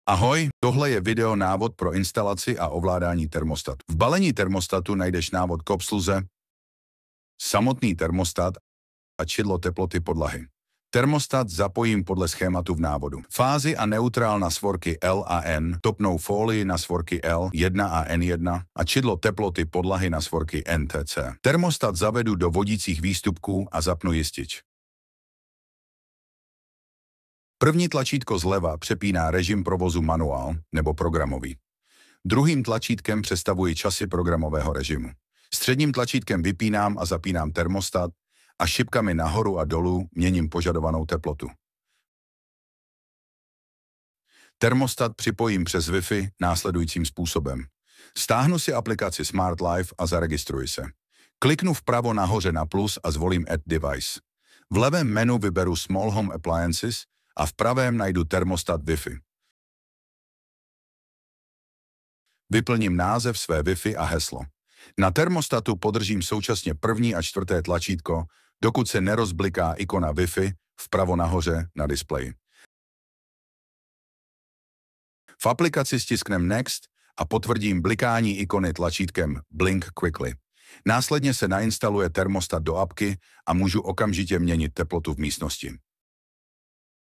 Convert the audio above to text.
Ahoj, tohle je video návod pro instalaci a ovládání termostatu. V balení termostatu najdeš návod k obsluze, samotný termostat a čidlo teploty podlahy. Termostat zapojím podle schématu v návodu. Fázi a neutrál na svorky L a N, topnou folii na svorky L1 a N1 a čidlo teploty podlahy na svorky NTC. Termostat zavedu do vodících výstupků a zapnu jistič. První tlačítko zleva přepíná režim provozu manuál nebo programový. Druhým tlačítkem přestavuji časy programového režimu. Středním tlačítkem vypínám a zapínám termostat a šipkami nahoru a dolů měním požadovanou teplotu. Termostat připojím přes Wi-Fi následujícím způsobem. Stáhnu si aplikaci Smart Life a zaregistruji se. Kliknu vpravo nahoře na plus a zvolím Add Device. V levém menu vyberu Small Home Appliances a v pravém najdu termostat Wi-Fi. Vyplním název své Wi-Fi a heslo. Na termostatu podržím současně první a čtvrté tlačítko, dokud se nerozbliká ikona Wi-Fi vpravo nahoře na displeji. V aplikaci stisknem Next a potvrdím blikání ikony tlačítkem Blink Quickly. Následně se nainstaluje termostat do apky a můžu okamžitě měnit teplotu v místnosti.